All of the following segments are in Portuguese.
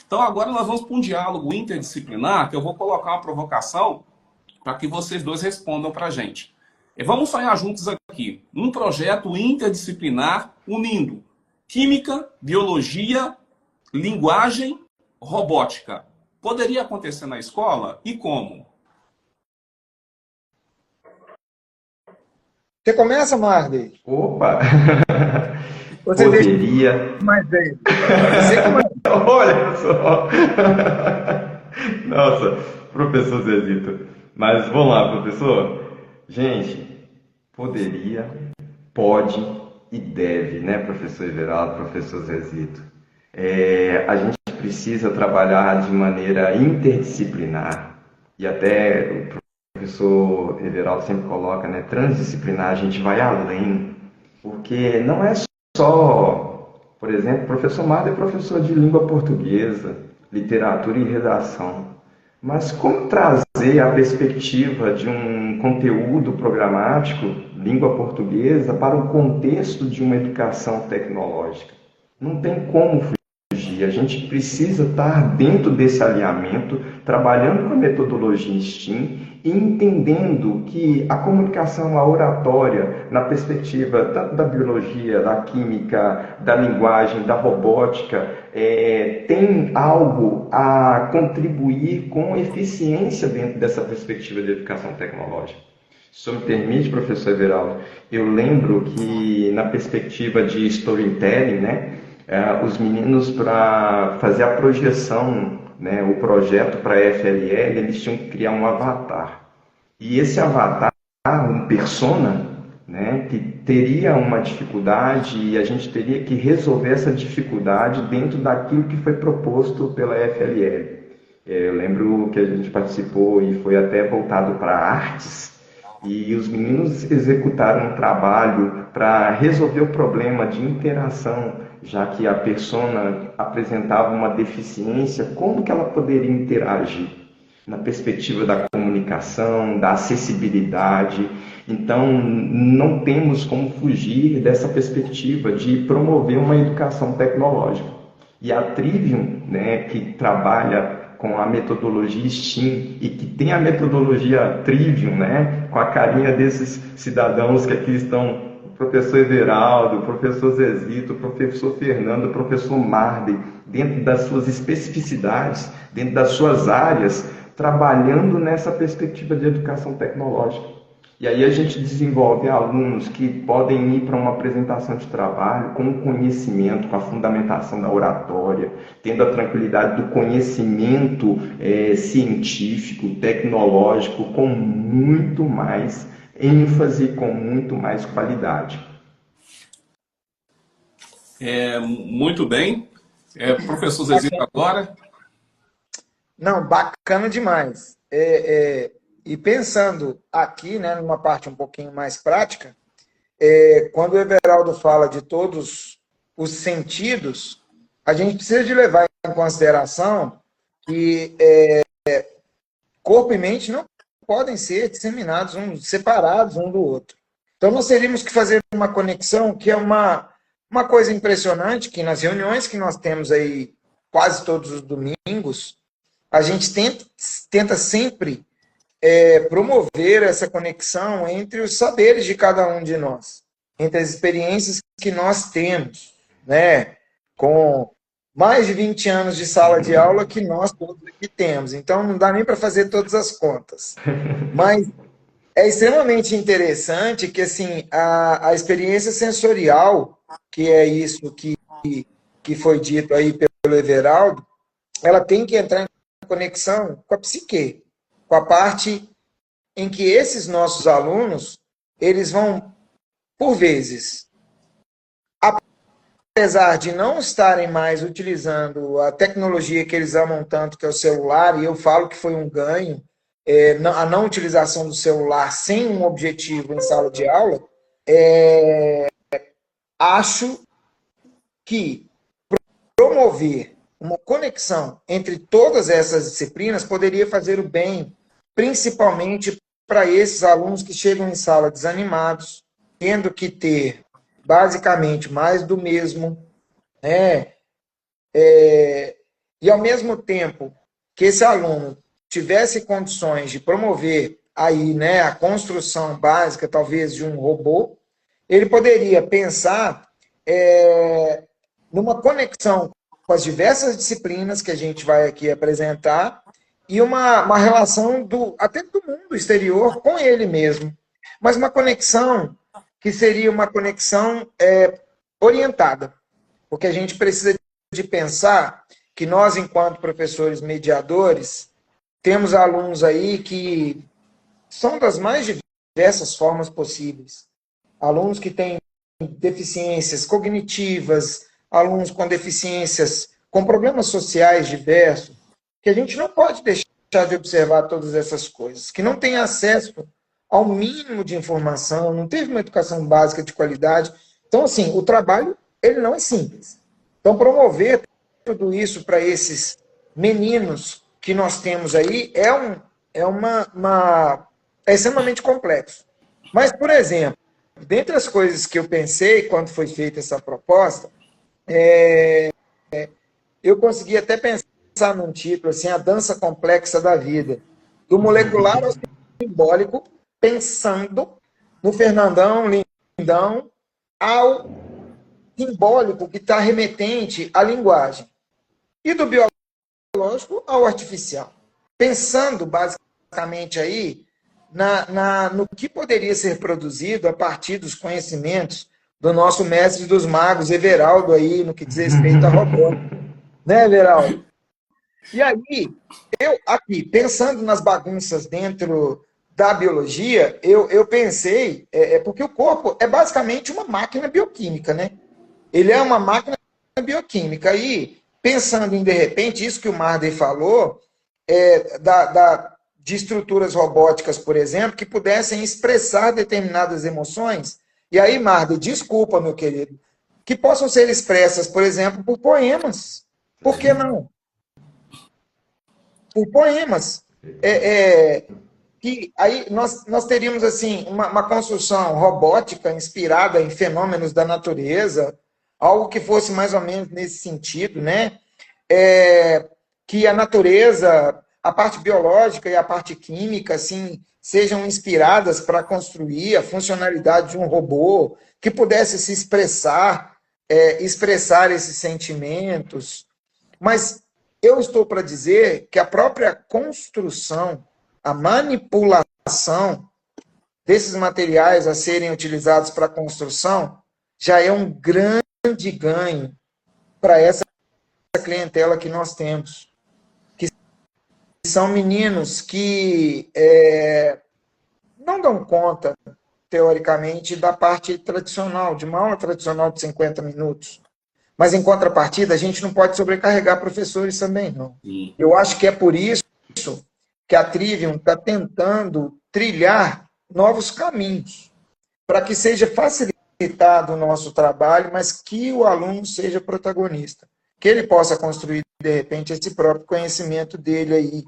Então agora nós vamos para um diálogo interdisciplinar, que eu vou colocar uma provocação para que vocês dois respondam para a gente. Vamos sonhar juntos aqui. Um projeto interdisciplinar unindo química, biologia, linguagem, robótica. Poderia acontecer na escola? E como? Você começa, Marley? Opa! Você deixa Poderia. mais velho. Você começa. Olha só! Nossa, professor Zezito. Mas vamos lá, professor. Gente, poderia, pode e deve, né, professor Everaldo, professor Zezito? A gente precisa trabalhar de maneira interdisciplinar e até o professor Everaldo sempre coloca, né, transdisciplinar, a gente vai além, porque não é só, por exemplo, o professor Marta é professor de língua portuguesa, literatura e redação, mas como trazer a perspectiva de um conteúdo programático, língua portuguesa, para o contexto de uma educação tecnológica? Não tem como fugir, a gente precisa estar dentro desse alinhamento, trabalhando com a metodologia STEAM e entendendo que a comunicação, a oratória, na perspectiva tanto da biologia, da química, da linguagem, da robótica, tem algo a contribuir com eficiência dentro dessa perspectiva de educação tecnológica. Se me permite, professor Everaldo, eu lembro que na perspectiva de storytelling, né, os meninos, para fazer a projeção, né, o projeto para a FLL, eles tinham que criar um avatar. E esse avatar, um persona, né, que teria uma dificuldade e a gente teria que resolver essa dificuldade dentro daquilo que foi proposto pela FLL. Eu lembro que a gente participou e foi até voltado para artes, e os meninos executaram um trabalho para resolver o problema de interação, já que a persona apresentava uma deficiência, como que ela poderia interagir? Na perspectiva da comunicação, da acessibilidade. Então, não temos como fugir dessa perspectiva de promover uma educação tecnológica. E a Trivium, né, que trabalha com a metodologia STEAM e que tem a metodologia Trivium, né, com a carinha desses cidadãos que aqui estão, o professor Everaldo, o professor Zezito, o professor Fernando, o professor Marley, dentro das suas especificidades, dentro das suas áreas, trabalhando nessa perspectiva de educação tecnológica. E aí a gente desenvolve alunos que podem ir para uma apresentação de trabalho com o conhecimento, com a fundamentação da oratória, tendo a tranquilidade do conhecimento científico, tecnológico, com muito mais ênfase, com muito mais qualidade. Muito bem. Professor Zezito agora. Não, bacana demais. E pensando aqui, né, numa parte um pouquinho mais prática, quando o Everaldo fala de todos os sentidos, a gente precisa de levar em consideração que corpo e mente não podem ser disseminados, separados um do outro. Então, nós teríamos que fazer uma conexão que é uma coisa impressionante, que nas reuniões que nós temos aí quase todos os domingos, a gente tenta sempre promover essa conexão entre os saberes de cada um de nós, entre as experiências que nós temos, né, com mais de 20 anos de sala de aula que nós todos aqui temos. Então, não dá nem para fazer todas as contas. Mas é extremamente interessante que assim, a experiência sensorial, que é isso que foi dito aí pelo Everaldo, ela tem que entrar em conexão com a psique, com a parte em que esses nossos alunos, eles vão, por vezes, apesar de não estarem mais utilizando a tecnologia que eles amam tanto, que é o celular, e eu falo que foi um ganho, a não utilização do celular sem um objetivo em sala de aula, acho que promover uma conexão entre todas essas disciplinas poderia fazer o bem, principalmente para esses alunos que chegam em sala desanimados, tendo que ter basicamente mais do mesmo, né? e, ao mesmo tempo, que esse aluno tivesse condições de promover aí, né, a construção básica, talvez, de um robô, ele poderia pensar numa conexão com as diversas disciplinas que a gente vai aqui apresentar e uma relação até do mundo exterior com ele mesmo. Mas uma conexão que seria uma conexão orientada, porque a gente precisa de pensar que nós, enquanto professores mediadores, temos alunos aí que são das mais diversas formas possíveis. Alunos que têm deficiências cognitivas, alunos com deficiências, com problemas sociais diversos, que a gente não pode deixar de observar todas essas coisas, que não tem acesso ao mínimo de informação, não teve uma educação básica de qualidade. Então, assim, o trabalho, ele não é simples. Então, promover tudo isso para esses meninos que nós temos aí é extremamente complexo. Mas, por exemplo, dentre as coisas que eu pensei quando foi feita essa proposta, eu consegui até pensar num título, assim, A Dança Complexa da Vida, do molecular ao simbólico, pensando no Fernandão, Lindão, ao simbólico que está remetente à linguagem, e do biológico ao artificial. Pensando, basicamente, aí no que poderia ser produzido a partir dos conhecimentos do nosso mestre dos magos, Everaldo, aí, no que diz respeito à robótica. Né, Everaldo? E aí, eu aqui, pensando nas bagunças dentro da biologia, eu pensei, porque o corpo é basicamente uma máquina bioquímica, né? Ele é uma máquina bioquímica. E, pensando em, de repente, isso que o Marder falou, de estruturas robóticas, por exemplo, que pudessem expressar determinadas emoções. E aí, Marder, desculpa, meu querido, que possam ser expressas, por exemplo, por poemas. Por que não? Por poemas. Que aí nós teríamos assim uma construção robótica inspirada em fenômenos da natureza, algo que fosse mais ou menos nesse sentido, né? Que a natureza, a parte biológica e a parte química, assim, sejam inspiradas para construir a funcionalidade de um robô que pudesse se expressar esses sentimentos. Mas eu estou para dizer que a própria construção, a manipulação desses materiais a serem utilizados para a construção já é um grande ganho para essa clientela que nós temos, que são meninos que não dão conta, teoricamente, da parte tradicional, de uma aula tradicional de 50 minutos. Mas, em contrapartida, a gente não pode sobrecarregar professores também, não. Sim. Eu acho que é por isso que a Trivium está tentando trilhar novos caminhos, para que seja facilitado o nosso trabalho, mas que o aluno seja protagonista, que ele possa construir, de repente, esse próprio conhecimento dele aí.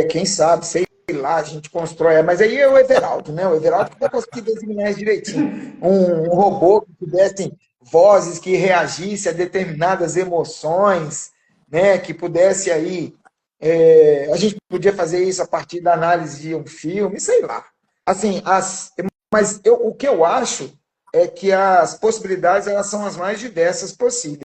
Quem sabe, sei lá, a gente constrói. Mas aí é o Everaldo, né? O Everaldo que vai conseguir designar isso direitinho. Um robô que tivesse vozes que reagisse a determinadas emoções, né? Que pudesse aí... a gente podia fazer isso a partir da análise de um filme, sei lá. Assim, mas o que eu acho é que as possibilidades elas são as mais diversas possíveis.